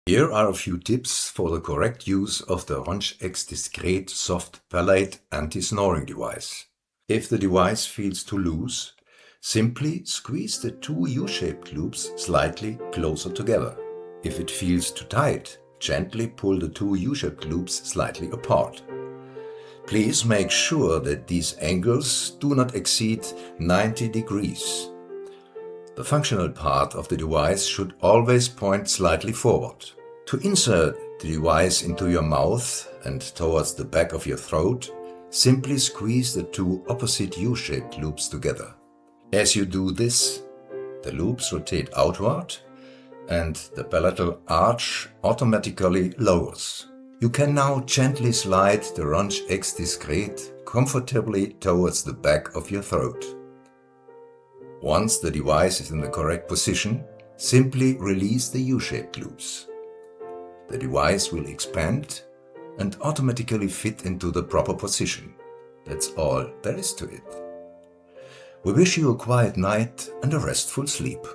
Here are a few tips for the correct use of the RonchEx Discreet soft Palate Anti-Snoring device. If the device feels too loose, simply squeeze the two U-shaped loops slightly closer together. If it feels too tight, gently pull the two U-shaped loops slightly apart. Please make sure that these angles do not exceed 90 degrees. The functional part of the device should always point slightly forward. To insert the device into your mouth and towards the back of your throat, simply squeeze the two opposite U-shaped loops together. As you do this, the loops rotate outward and the palatal arch automatically lowers. You can now gently slide the RonchEx Discreet comfortably towards the back of your throat. Once the device is in the correct position, simply release the U-shaped loops. The device will expand and automatically fit into the proper position. That's all there is to it. We wish you a quiet night and a restful sleep.